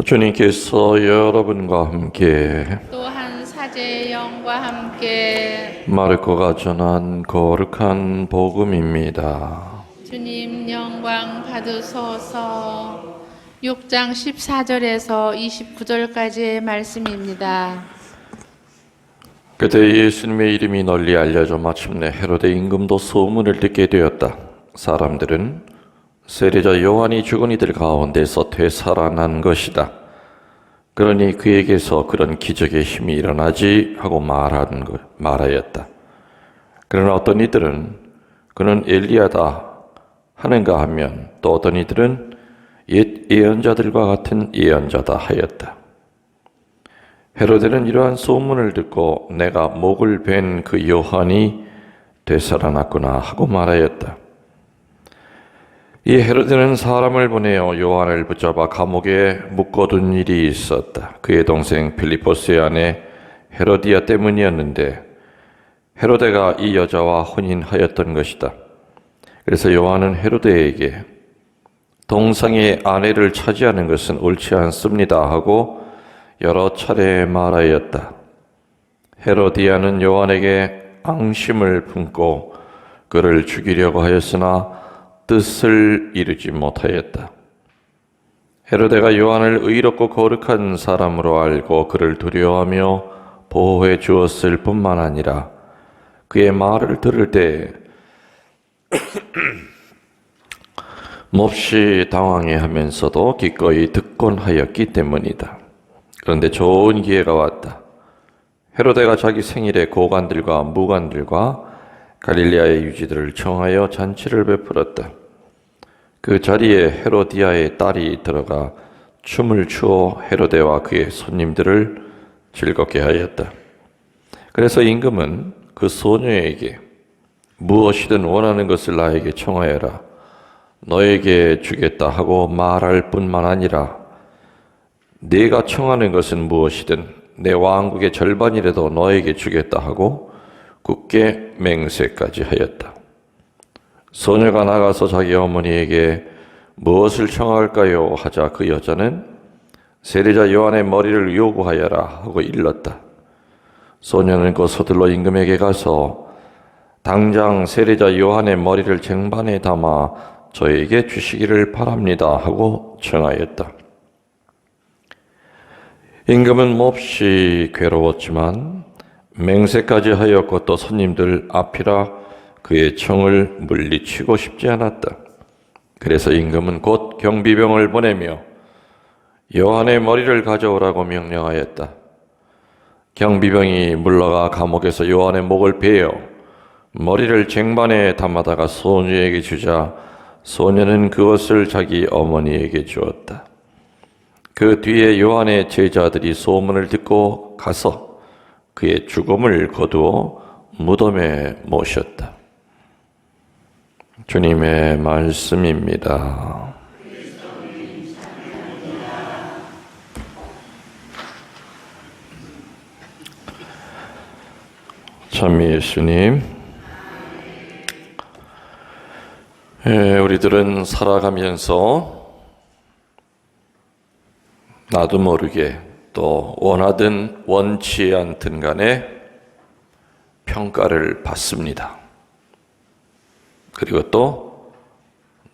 주님께서 여러분과 함께 또한 사제의 영과 함께 마르코가 전한 거룩한 복음입니다. 주님 영광 받으소서. 6장 14절에서 29절까지의 말씀입니다. 그때 예수님의 이름이 널리 알려져 마침내 헤로데 임금도 소문을 듣게 되었다. 사람들은 세례자 요한이 죽은 이들 가운데서 되살아난 것이다. 그러니 그에게서 그런 기적의 힘이 일어나지 하고 말하였다. 그러나 어떤 이들은 그는 엘리야다 하는가 하면 또 어떤 이들은 옛 예언자들과 같은 예언자다 하였다. 헤로데는 이러한 소문을 듣고 내가 목을 벤 그 요한이 되살아났구나 하고 말하였다. 이 헤로데는 사람을 보내어 요한을 붙잡아 감옥에 묶어둔 일이 있었다. 그의 동생 필리포스의 아내 헤로디아 때문이었는데 헤로데가 이 여자와 혼인하였던 것이다. 그래서 요한은 헤로데에게 동상의 아내를 차지하는 것은 옳지 않습니다 하고 여러 차례 말하였다. 헤로디아는 요한에게 앙심을 품고 그를 죽이려고 하였으나 뜻을 이루지 못하였다. 헤로데가 요한을 의롭고 거룩한 사람으로 알고 그를 두려워하며 보호해 주었을 뿐만 아니라 그의 말을 들을 때 몹시 당황해하면서도 기꺼이 듣곤 하였기 때문이다. 그런데 좋은 기회가 왔다. 헤로데가 자기 생일에 고관들과 무관들과 갈릴레아의 유지들을 청하여 잔치를 베풀었다. 그 자리에 헤로디아의 딸이 들어가 춤을 추어 헤로데와 그의 손님들을 즐겁게 하였다. 그래서 임금은 그 소녀에게 무엇이든 원하는 것을 나에게 청하여라. 너에게 주겠다 하고 말할 뿐만 아니라 네가 청하는 것은 무엇이든 내 왕국의 절반이라도 너에게 주겠다 하고 굳게 맹세까지 하였다. 소녀가 나가서 자기 어머니에게 무엇을 청할까요? 하자 그 여자는 세례자 요한의 머리를 요구하여라 하고 일렀다. 소녀는 곧 서둘러 임금에게 가서 당장 세례자 요한의 머리를 쟁반에 담아 저에게 주시기를 바랍니다 하고 청하였다. 임금은 몹시 괴로웠지만 맹세까지 하였고 또 손님들 앞이라 그의 청을 물리치고 싶지 않았다. 그래서 임금은 곧 경비병을 보내며 요한의 머리를 가져오라고 명령하였다. 경비병이 물러가 감옥에서 요한의 목을 베어 머리를 쟁반에 담아다가 소녀에게 주자 소녀는 그것을 자기 어머니에게 주었다. 그 뒤에 요한의 제자들이 소문을 듣고 가서 그의 죽음을 거두어 무덤에 모셨다. 주님의 말씀입니다. 참 예수님, 우리들은 살아가면서 나도 모르게 또 원하든 원치 않든 간에 평가를 받습니다. 그리고 또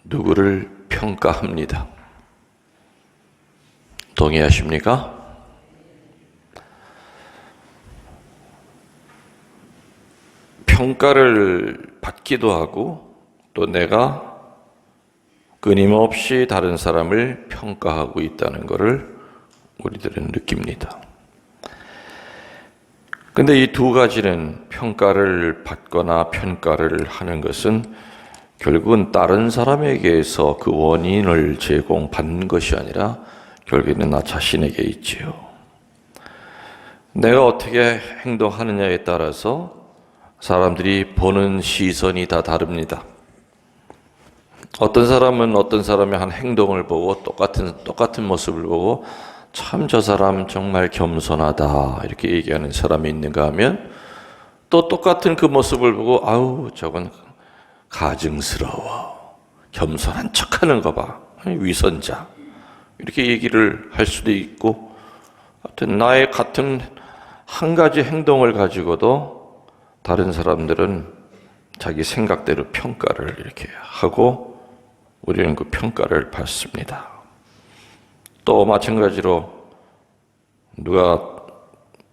누구를 평가합니다. 동의하십니까? 평가를 받기도 하고 또 내가 끊임없이 다른 사람을 평가하고 있다는 것을 우리들은 느낍니다. 근데 이 두 가지는 평가를 받거나 평가를 하는 것은 결국은 다른 사람에게서 그 원인을 제공받는 것이 아니라 결국에는 나 자신에게 있지요. 내가 어떻게 행동하느냐에 따라서 사람들이 보는 시선이 다 다릅니다. 어떤 사람은 어떤 사람의 한 행동을 보고 똑같은 모습을 보고 참 저 사람 정말 겸손하다 이렇게 얘기하는 사람이 있는가 하면 또 똑같은 그 모습을 보고 아우 저건 가증스러워 겸손한 척하는 거 봐 위선자 이렇게 얘기를 할 수도 있고, 하여튼 나의 같은 한 가지 행동을 가지고도 다른 사람들은 자기 생각대로 평가를 이렇게 하고 우리는 그 평가를 받습니다. 또 마찬가지로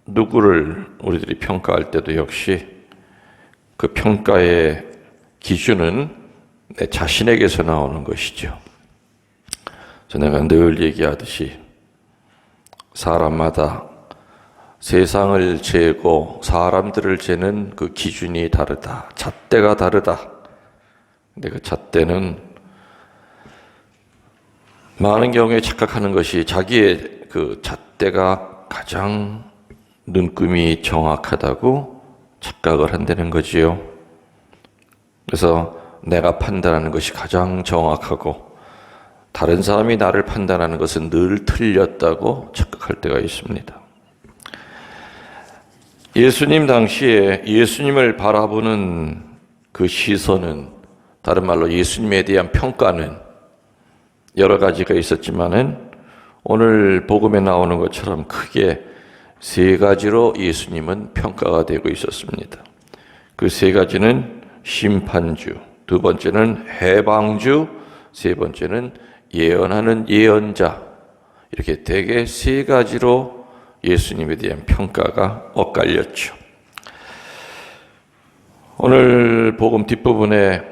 누구를 우리들이 평가할 때도 역시 그 평가의 기준은 내 자신에게서 나오는 것이죠. 내가 늘 얘기하듯이 사람마다 세상을 재고 사람들을 재는 그 기준이 다르다. 잣대가 다르다. 근데 그 잣대는 많은 경우에 착각하는 것이 자기의 그 잣대가 가장 눈금이 정확하다고 착각을 한다는 거지요. 그래서 내가 판단하는 것이 가장 정확하고 다른 사람이 나를 판단하는 것은 늘 틀렸다고 착각할 때가 있습니다. 예수님 당시에 예수님을 바라보는 그 시선은, 다른 말로 예수님에 대한 평가는 여러 가지가 있었지만은 오늘 복음에 나오는 것처럼 크게 세 가지로 예수님은 평가가 되고 있었습니다. 그 세 가지는 심판주, 두 번째는 해방주, 세 번째는 예언하는 예언자, 이렇게 대개 세 가지로 예수님에 대한 평가가 엇갈렸죠. 오늘 복음 뒷부분에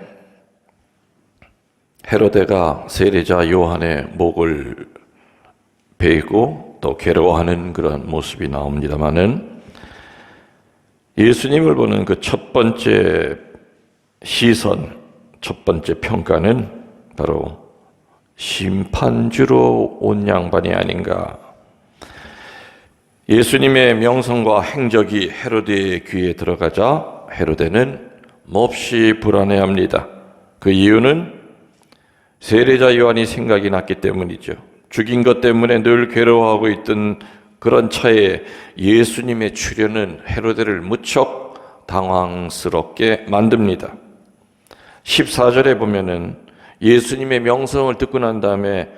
헤로데가 세례자 요한의 목을 베고 또 괴로워하는 그런 모습이 나옵니다마는 예수님을 보는 그 첫 번째 시선, 첫 번째 평가는 바로 심판주로 온 양반이 아닌가. 예수님의 명성과 행적이 헤로데의 귀에 들어가자 헤로데는 몹시 불안해합니다. 그 이유는 세례자 요한이 생각이 났기 때문이죠. 죽인 것 때문에 늘 괴로워하고 있던 그런 차에 예수님의 출현은 헤로데를 무척 당황스럽게 만듭니다. 14절에 보면은 예수님의 명성을 듣고 난 다음에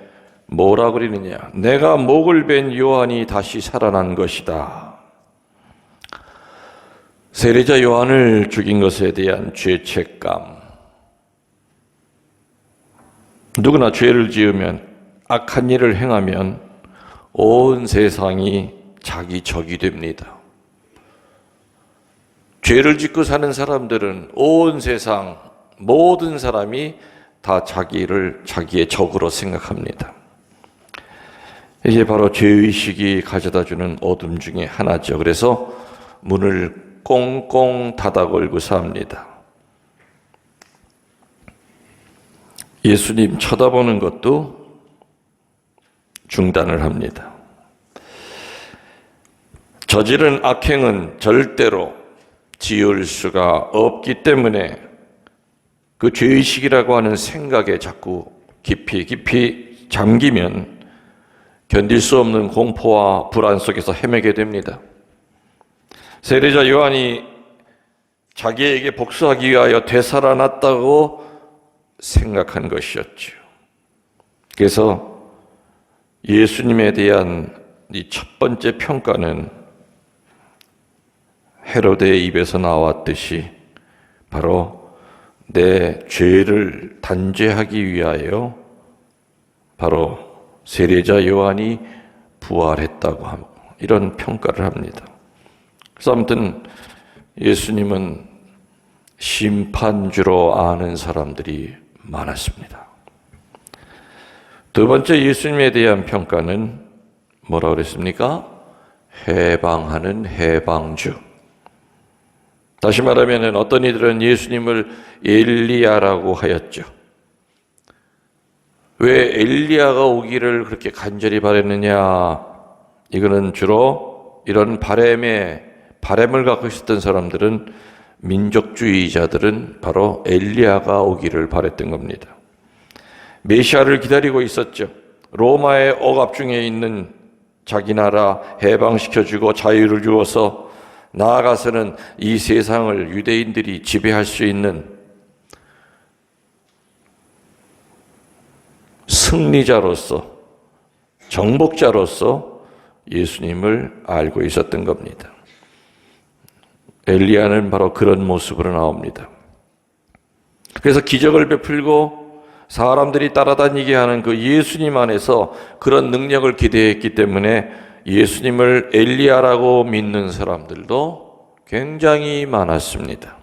뭐라 그러느냐? 내가 목을 벤 요한이 다시 살아난 것이다. 세례자 요한을 죽인 것에 대한 죄책감. 누구나 죄를 지으면, 악한 일을 행하면 온 세상이 자기 적이 됩니다. 죄를 짓고 사는 사람들은 온 세상 모든 사람이 다 자기의 적으로 생각합니다. 이게 바로 죄의식이 가져다주는 어둠 중에 하나죠. 그래서 문을 꽁꽁 닫아 걸고 삽니다. 예수님 쳐다보는 것도 중단을 합니다. 저지른 악행은 절대로 지울 수가 없기 때문에 그 죄의식이라고 하는 생각에 자꾸 깊이 잠기면 견딜 수 없는 공포와 불안 속에서 헤매게 됩니다. 세례자 요한이 자기에게 복수하기 위하여 되살아났다고 생각한 것이었죠. 그래서 예수님에 대한 이 첫 번째 평가는 헤로데의 입에서 나왔듯이 바로 내 죄를 단죄하기 위하여 바로 세례자 요한이 부활했다고 하고 이런 평가를 합니다. 그래서 아무튼 예수님은 심판주로 아는 사람들이 많았습니다. 두 번째 예수님에 대한 평가는 뭐라고 그랬습니까? 해방하는 해방주. 다시 말하면 어떤 이들은 예수님을 엘리야라고 하였죠. 왜 엘리야가 오기를 그렇게 간절히 바랬느냐? 이거는 주로 이런 바램을 갖고 있었던 사람들은, 민족주의자들은 바로 엘리야가 오기를 바랬던 겁니다. 메시아를 기다리고 있었죠. 로마의 억압 중에 있는 자기 나라 해방시켜주고 자유를 주어서 나아가서는 이 세상을 유대인들이 지배할 수 있는 승리자로서 정복자로서 예수님을 알고 있었던 겁니다. 엘리야는 바로 그런 모습으로 나옵니다. 그래서 기적을 베풀고 사람들이 따라다니게 하는 그 예수님 안에서 그런 능력을 기대했기 때문에 예수님을 엘리야라고 믿는 사람들도 굉장히 많았습니다.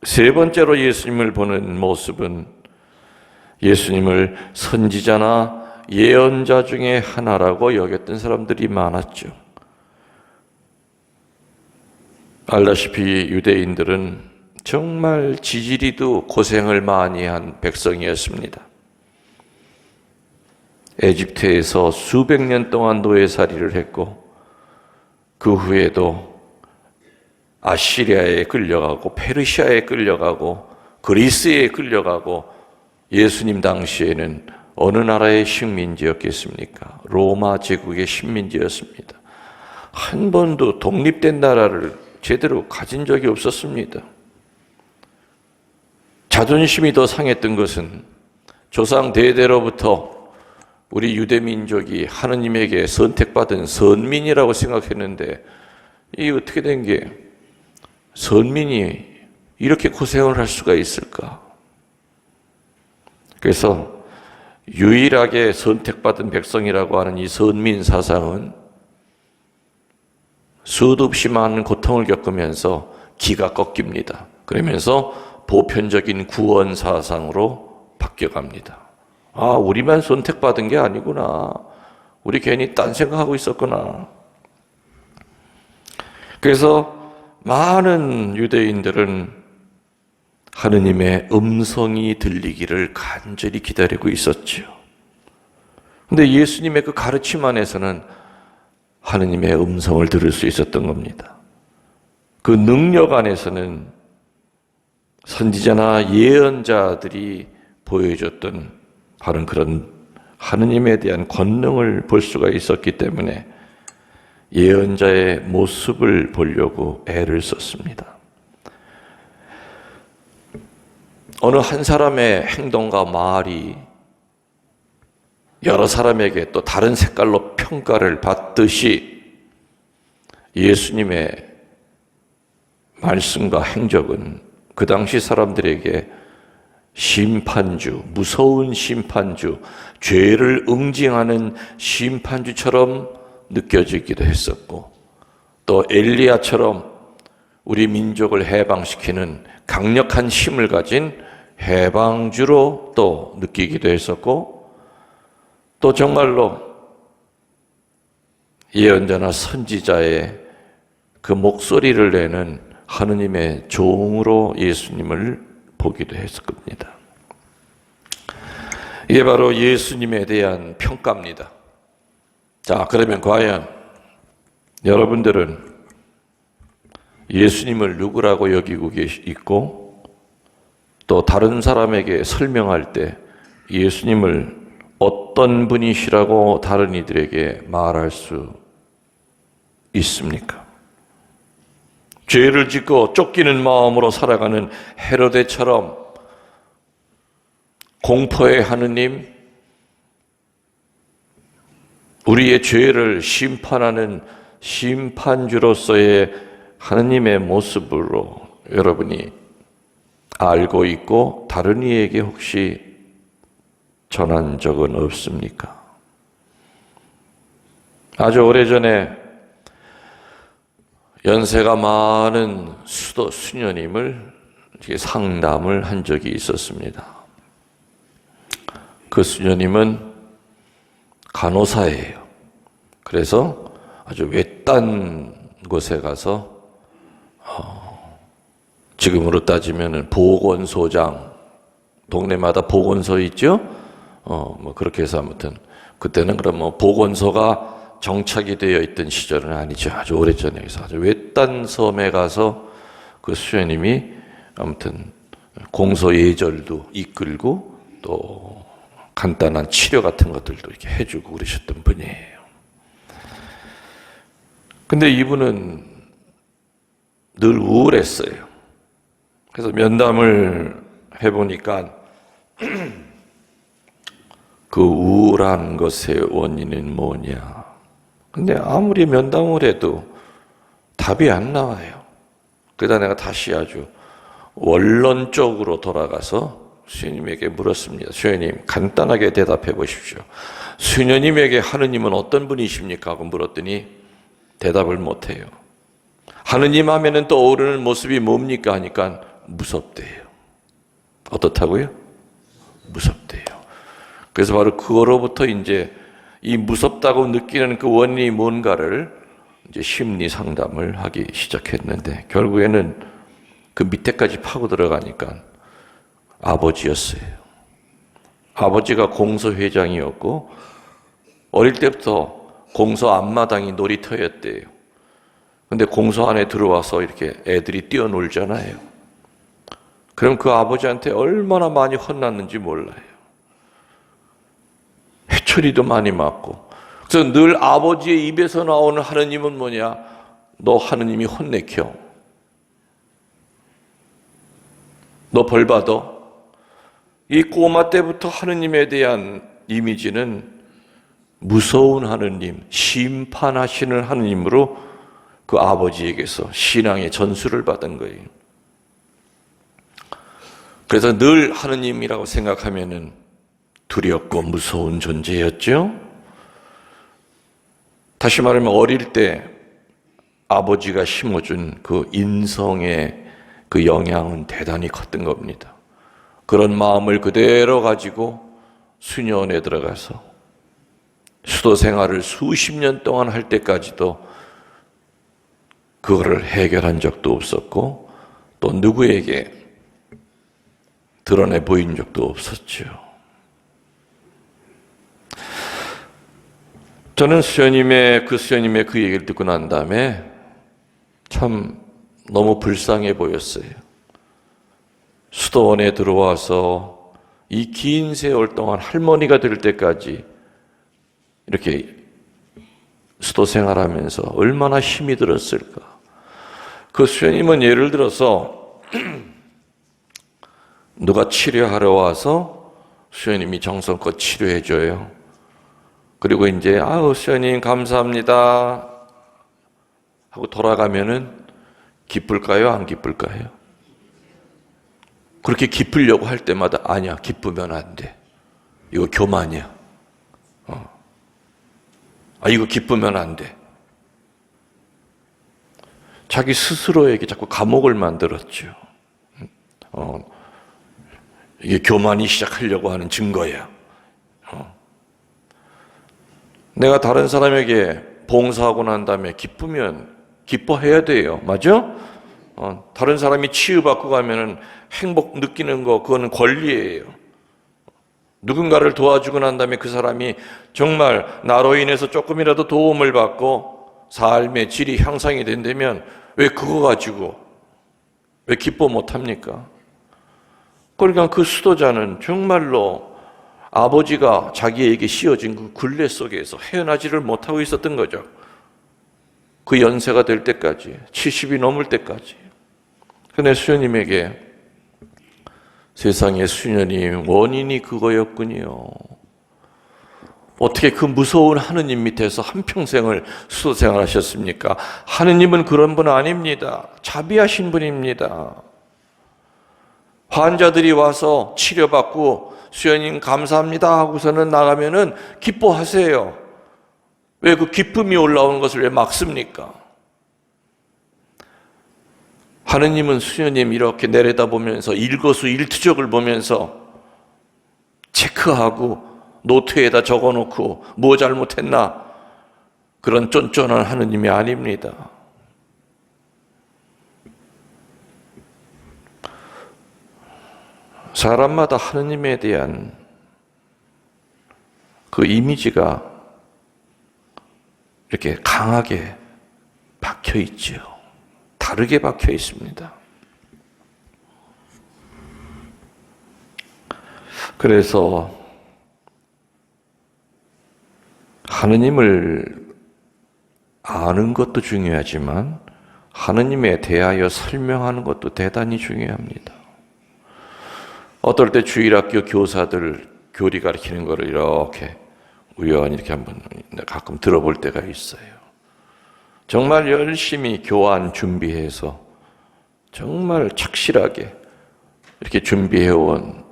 세 번째로 예수님을 보는 모습은 예수님을 선지자나 예언자 중에 하나라고 여겼던 사람들이 많았죠. 알다시피 유대인들은 정말 지지리도 고생을 많이 한 백성이었습니다. 에집트에서 수백 년 동안 노예살이를 했고 그 후에도 아시리아에 끌려가고 페르시아에 끌려가고 그리스에 끌려가고 예수님 당시에는 어느 나라의 식민지였겠습니까? 로마 제국의 식민지였습니다. 한 번도 독립된 나라를 제대로 가진 적이 없었습니다. 자존심이 더 상했던 것은 조상 대대로부터 우리 유대민족이 하느님에게 선택받은 선민이라고 생각했는데 이게 어떻게 된 게 선민이 이렇게 고생을 할 수가 있을까? 그래서 유일하게 선택받은 백성이라고 하는 이 선민 사상은 수도 없이 많은 고통을 겪으면서 기가 꺾입니다. 그러면서 보편적인 구원 사상으로 바뀌어갑니다. 아, 우리만 선택받은 게 아니구나. 우리 괜히 딴 생각하고 있었구나. 그래서 많은 유대인들은 하느님의 음성이 들리기를 간절히 기다리고 있었죠. 그런데 예수님의 그 가르침 안에서는 하느님의 음성을 들을 수 있었던 겁니다. 그 능력 안에서는 선지자나 예언자들이 보여줬던 바로 그런 하느님에 대한 권능을 볼 수가 있었기 때문에 예언자의 모습을 보려고 애를 썼습니다. 어느 한 사람의 행동과 말이 여러 사람에게 또 다른 색깔로 평가를 받듯이 예수님의 말씀과 행적은 그 당시 사람들에게 심판주, 무서운 심판주, 죄를 응징하는 심판주처럼 느껴지기도 했었고 또 엘리야처럼 우리 민족을 해방시키는 강력한 힘을 가진 해방주로 또 느끼기도 했었고 또 정말로 예언자나 선지자의 그 목소리를 내는 하느님의 종으로 예수님을 보기도 했을 겁니다. 이게 바로 예수님에 대한 평가입니다. 자, 그러면 과연 여러분들은 예수님을 누구라고 여기고 있고 또 다른 사람에게 설명할 때 예수님을 어떤 분이시라고 다른 이들에게 말할 수 있습니까? 죄를 짓고 쫓기는 마음으로 살아가는 헤로데처럼 공포의 하느님, 우리의 죄를 심판하는 심판주로서의 하느님의 모습으로 여러분이 알고 있고 다른 이에게 혹시 전한 적은 없습니까? 아주 오래전에 연세가 많은 수녀님을 상담을 한 적이 있었습니다. 그 수녀님은 간호사예요. 그래서 아주 외딴 곳에 가서 지금으로 따지면 보건소장, 동네마다 보건소 있죠? 그렇게 해서 아무튼 그때는 그럼 보건소가 정착이 되어 있던 시절은 아니죠. 아주 오래전에 아주 외딴 섬에 가서 그 수녀님이 아무튼 공소 예절도 이끌고 또 간단한 치료 같은 것들도 이렇게 해주고 그러셨던 분이에요. 근데 이분은 늘 우울했어요. 그래서 면담을 해보니까 그 우울한 것의 원인은 뭐냐? 근데 아무리 면담을 해도 답이 안 나와요. 그러다 내가 다시 아주 원론적으로 돌아가서 수녀님에게 물었습니다. 수녀님, 간단하게 대답해 보십시오. 수녀님에게 하느님은 어떤 분이십니까? 하고 물었더니 대답을 못해요. 하느님 하면은 떠오르는 모습이 뭡니까? 하니까 무섭대요. 어떻다고요? 무섭대요. 그래서 바로 그거로부터 이제 이 무섭다고 느끼는 그 원인이 뭔가를 이제 심리 상담을 하기 시작했는데 결국에는 그 밑에까지 파고 들어가니까 아버지였어요. 아버지가 공소회장이었고 어릴 때부터 공소 앞마당이 놀이터였대요. 근데 공소 안에 들어와서 이렇게 애들이 뛰어놀잖아요. 그럼 그 아버지한테 얼마나 많이 혼났는지 몰라요. 회초리도 많이 맞고. 그래서 늘 아버지의 입에서 나오는 하느님은 뭐냐? 너 하느님이 혼내켜. 너 벌 받아. 이 꼬마 때부터 하느님에 대한 이미지는 무서운 하느님, 심판하시는 하느님으로 그 아버지에게서 신앙의 전수를 받은 거예요. 그래서 늘 하느님이라고 생각하면은 두렵고 무서운 존재였죠. 다시 말하면 어릴 때 아버지가 심어준 그 인성의 그 영향은 대단히 컸던 겁니다. 그런 마음을 그대로 가지고 수녀원에 들어가서 수도 생활을 수십 년 동안 할 때까지도 그거를 해결한 적도 없었고 또 누구에게 드러내 보인 적도 없었죠. 저는 수녀님의 그 얘기를 듣고 난 다음에 참 너무 불쌍해 보였어요. 수도원에 들어와서 이 긴 세월 동안 할머니가 될 때까지 이렇게 수도 생활하면서 얼마나 힘이 들었을까. 그 수녀님은 예를 들어서 누가 치료하러 와서 수녀님이 정성껏 치료해줘요. 그리고 이제 수녀님 감사합니다 하고 돌아가면은 기쁠까요? 안 기쁠까요? 그렇게 기쁘려고 할 때마다 아니야, 기쁘면 안 돼. 이거 교만이야. 이거 기쁘면 안 돼. 자기 스스로에게 자꾸 감옥을 만들었죠. 이게 교만이 시작하려고 하는 증거야. 내가 다른 사람에게 봉사하고 난 다음에 기쁘면 기뻐해야 돼요. 맞아? 다른 사람이 치유받고 가면은 행복 느끼는 거, 그거는 권리예요. 누군가를 도와주고 난 다음에 그 사람이 정말 나로 인해서 조금이라도 도움을 받고 삶의 질이 향상이 된다면 왜 그거 가지고 왜 기뻐 못합니까? 그러니까 그 수도자는 정말로 아버지가 자기에게 씌워진 그 굴레 속에서 헤어나지를 못하고 있었던 거죠. 그 연세가 될 때까지, 70이 넘을 때까지. 그런데 수녀님에게 세상의 수녀님 원인이 그거였군요. 어떻게 그 무서운 하느님 밑에서 한평생을 수도 생활하셨습니까? 하느님은 그런 분 아닙니다. 자비하신 분입니다. 환자들이 와서 치료받고 수녀님 감사합니다 하고서는 나가면은 기뻐하세요. 왜 그 기쁨이 올라오는 것을 왜 막습니까? 하느님은 수녀님 이렇게 내려다보면서 일거수일투족을 보면서 체크하고 노트에다 적어놓고 뭐 잘못했나 그런 쫀쫀한 하느님이 아닙니다. 사람마다 하느님에 대한 그 이미지가 이렇게 강하게 박혀 있죠. 다르게 박혀 있습니다. 그래서 하느님을 아는 것도 중요하지만 하느님에 대하여 설명하는 것도 대단히 중요합니다. 어떨 때 주일학교 교사들 교리 가르치는 거를 이렇게 우연히 이렇게 한번 가끔 들어볼 때가 있어요. 정말 열심히 교환 준비해서 정말 착실하게 이렇게 준비해온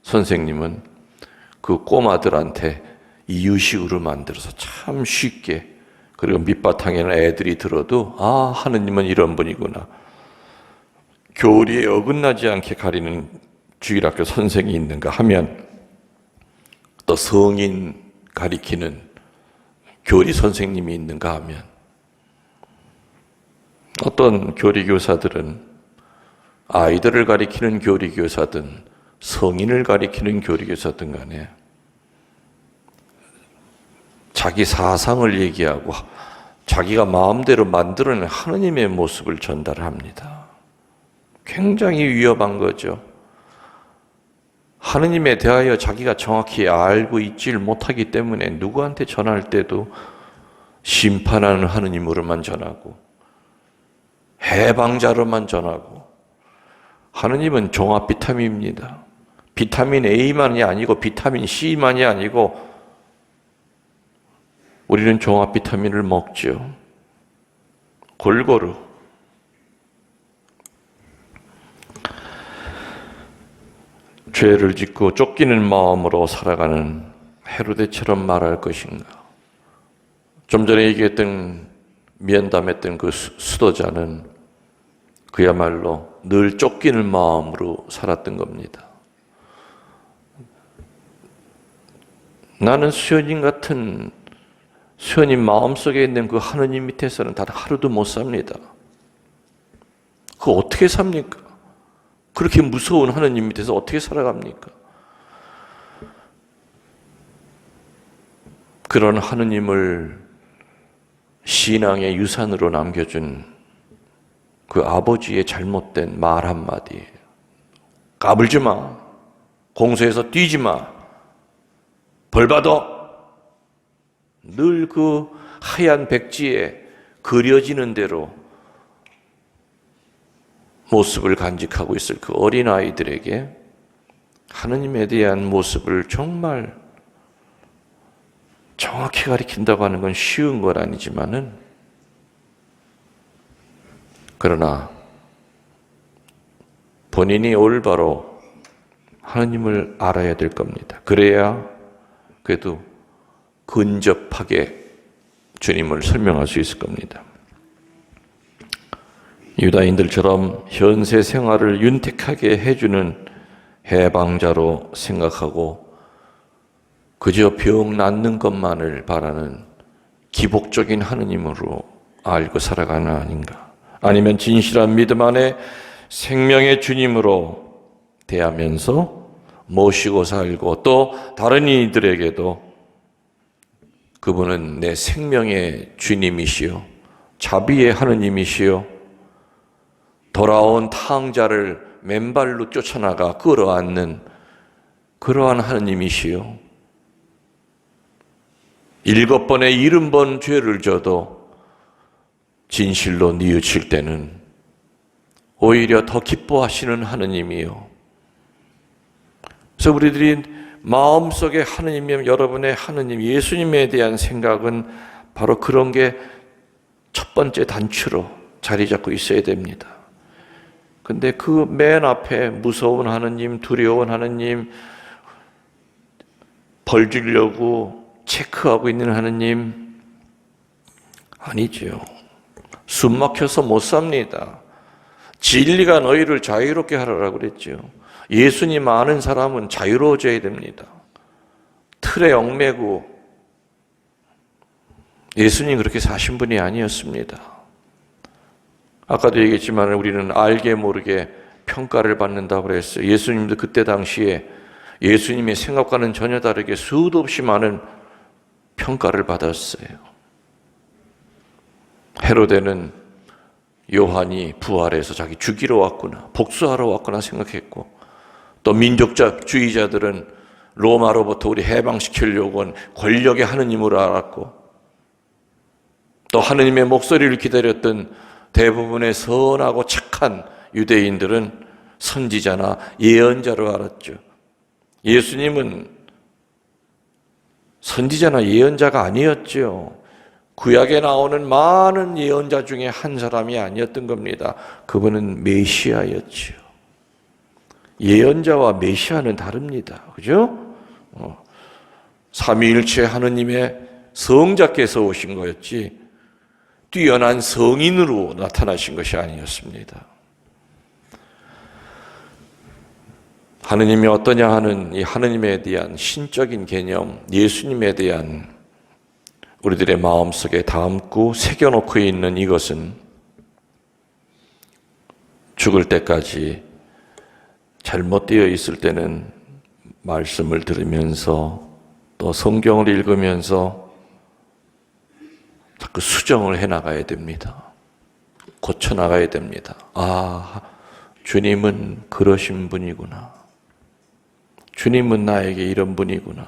선생님은 그 꼬마들한테 이유식으로 만들어서 참 쉽게, 그리고 밑바탕에는 애들이 들어도 아, 하느님은 이런 분이구나, 교리에 어긋나지 않게 가리는 주일학교 선생이 있는가 하면, 또 성인 가리키는 교리 선생님이 있는가 하면, 어떤 교리교사들은 아이들을 가리키는 교리교사든 성인을 가리키는 교리교사든 간에 자기 사상을 얘기하고 자기가 마음대로 만들어낸 하느님의 모습을 전달합니다. 굉장히 위험한 거죠. 하느님에 대하여 자기가 정확히 알고 있지를 못하기 때문에 누구한테 전할 때도 심판하는 하느님으로만 전하고 해방자로만 전하고, 하느님은 종합 비타민입니다. 비타민 A만이 아니고 비타민 C만이 아니고 우리는 종합 비타민을 먹죠. 골고루. 죄를 짓고 쫓기는 마음으로 살아가는 헤로데처럼 말할 것인가? 좀 전에 얘기했던, 미안담했던 그 수도자는 그야말로 늘 쫓기는 마음으로 살았던 겁니다. 나는 수연님 같은, 수연님 마음속에 있는 그 하느님 밑에서는 단 하루도 못 삽니다. 그거 어떻게 삽니까? 그렇게 무서운 하느님 밑에서 어떻게 살아갑니까? 그런 하느님을 신앙의 유산으로 남겨준 그 아버지의 잘못된 말 한마디, 까불지 마, 공소에서 뛰지 마, 벌 받아. 늘 그 하얀 백지에 그려지는 대로 모습을 간직하고 있을 그 어린아이들에게 하느님에 대한 모습을 정말 정확히 가리킨다고 하는 건 쉬운 건 아니지만은, 그러나 본인이 올바로 하느님을 알아야 될 겁니다. 그래야 그래도 근접하게 주님을 설명할 수 있을 겁니다. 유다인들처럼 현세 생활을 윤택하게 해주는 해방자로 생각하고 그저 병 낫는 것만을 바라는 기복적인 하느님으로 알고 살아가는 아닌가? 아니면 진실한 믿음 안에 생명의 주님으로 대하면서 모시고 살고, 또 다른 이들에게도 그분은 내 생명의 주님이시요, 자비의 하느님이시요, 돌아온 탕자를 맨발로 쫓아나가 끌어안는 그러한 하느님이시요, 7번에 70번 죄를 져도 진실로 뉘우칠 때는 오히려 더 기뻐하시는 하느님이요. 그래서 우리들이 마음속에 하느님이, 여러분의 하느님 예수님에 대한 생각은 바로 그런 게 첫 번째 단추로 자리 잡고 있어야 됩니다. 근데 그 맨 앞에 무서운 하느님, 두려운 하느님, 벌 주려고 체크하고 있는 하느님, 아니죠. 숨 막혀서 못 삽니다. 진리가 너희를 자유롭게 하라고 그랬죠. 예수님 아는 사람은 자유로워져야 됩니다. 틀에 얽매고, 예수님 그렇게 사신 분이 아니었습니다. 아까도 얘기했지만 우리는 알게 모르게 평가를 받는다고 그랬어요. 예수님도 그때 당시에 예수님의 생각과는 전혀 다르게 수도 없이 많은 평가를 받았어요. 헤로데는 요한이 부활해서 자기 죽이러 왔구나, 복수하러 왔구나 생각했고, 또 민족주의자들은 로마로부터 우리 해방시키려고 한 권력의 하느님으로 알았고, 또 하느님의 목소리를 기다렸던 대부분의 선하고 착한 유대인들은 선지자나 예언자로 알았죠. 예수님은 선지자나 예언자가 아니었죠. 구약에 나오는 많은 예언자 중에 한 사람이 아니었던 겁니다. 그분은 메시아였지요. 예언자와 메시아는 다릅니다. 그죠? 삼위일체 하느님의 성자께서 오신 거였지 뛰어난 성인으로 나타나신 것이 아니었습니다. 하느님이 어떠냐 하는 이 하느님에 대한 신적인 개념, 예수님에 대한 우리들의 마음속에 담고 새겨놓고 있는 이것은 죽을 때까지 잘못되어 있을 때는 말씀을 들으면서 또 성경을 읽으면서 자꾸 수정을 해나가야 됩니다. 고쳐나가야 됩니다. 아, 주님은 그러신 분이구나. 주님은 나에게 이런 분이구나.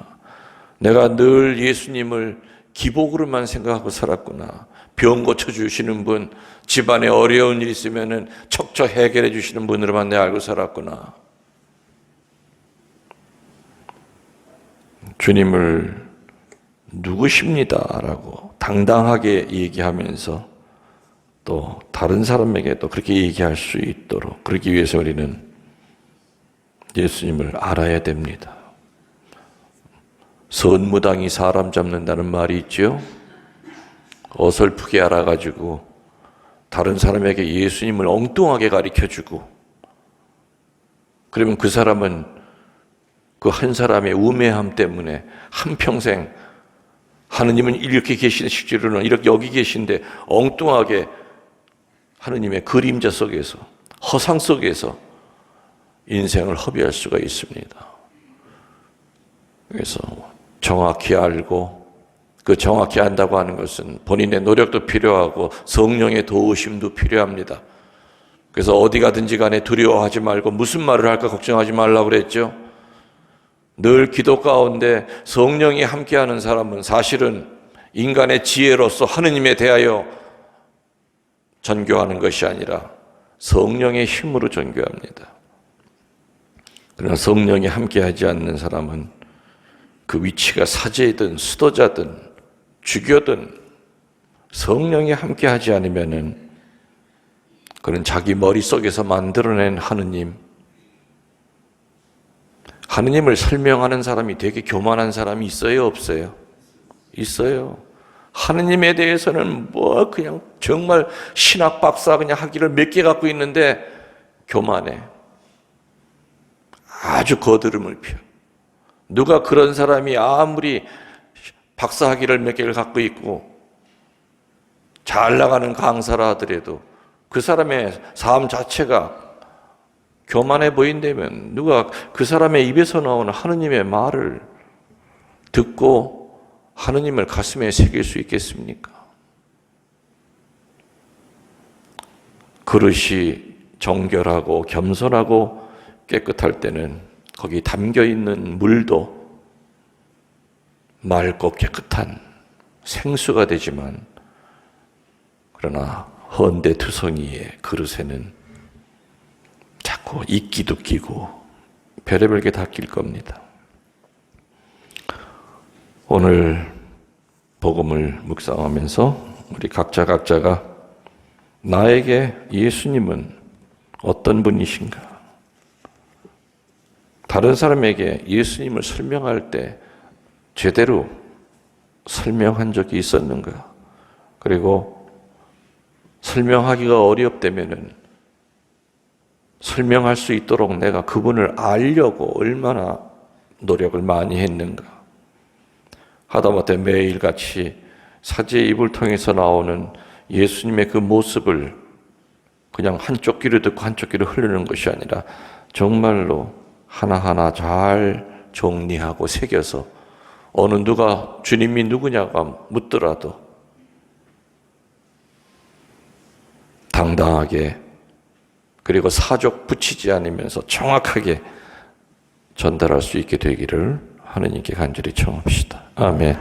내가 늘 예수님을 기복으로만 생각하고 살았구나. 병 고쳐주시는 분, 집안에 어려운 일 있으면 척척 해결해 주시는 분으로만 내가 알고 살았구나. 주님을 누구십니다라고 당당하게 얘기하면서 또 다른 사람에게도 그렇게 얘기할 수 있도록 그러기 위해서 우리는 예수님을 알아야 됩니다. 선무당이 사람 잡는다는 말이 있죠. 어설프게 알아가지고 다른 사람에게 예수님을 엉뚱하게 가르쳐주고 그러면 그 사람은 그 한 사람의 우매함 때문에 한평생 하느님은 이렇게 계시는 실제로는 이렇게 여기 계신데 엉뚱하게 하느님의 그림자 속에서 허상 속에서 인생을 허비할 수가 있습니다. 그래서 정확히 알고 그 정확히 안다고 하는 것은 본인의 노력도 필요하고 성령의 도우심도 필요합니다. 그래서 어디 가든지 간에 두려워하지 말고 무슨 말을 할까 걱정하지 말라고 그랬죠. 늘 기도 가운데 성령이 함께하는 사람은 사실은 인간의 지혜로서 하느님에 대하여 전교하는 것이 아니라 성령의 힘으로 전교합니다. 그러나 성령이 함께하지 않는 사람은 그 위치가 사제이든 수도자든 주교든 성령이 함께하지 않으면은 그는 자기 머릿속에서 만들어낸 하느님을 설명하는 사람이 되게 교만한 사람이 있어요, 없어요? 있어요. 하느님에 대해서는 뭐 그냥 정말 신학 박사 그냥 학위를 몇 개 갖고 있는데 교만해. 아주 거드름을 펴. 누가 그런 사람이 아무리 박사 학위를 몇 개를 갖고 있고 잘 나가는 강사라 하더라도 그 사람의 삶 자체가 교만해 보인다면 누가 그 사람의 입에서 나오는 하느님의 말을 듣고 하느님을 가슴에 새길 수 있겠습니까? 그릇이 정결하고 겸손하고 깨끗할 때는 거기 담겨있는 물도 맑고 깨끗한 생수가 되지만 그러나 헌데투성이의 그릇에는 자꾸 이끼도 끼고 별의별 게 다 낄 겁니다. 오늘 복음을 묵상하면서 우리 각자가 나에게 예수님은 어떤 분이신가? 다른 사람에게 예수님을 설명할 때 제대로 설명한 적이 있었는가? 그리고 설명하기가 어렵다면은 설명할 수 있도록 내가 그분을 알려고 얼마나 노력을 많이 했는가? 하다못해 매일같이 사제의 입을 통해서 나오는 예수님의 그 모습을 그냥 한쪽 귀로 듣고 한쪽 귀로 흐르는 것이 아니라 정말로 하나하나 잘 정리하고 새겨서 어느 누가 주님이 누구냐고 묻더라도 당당하게 그리고 사족 붙이지 않으면서 정확하게 전달할 수 있게 되기를 하느님께 간절히 청합시다. 아멘.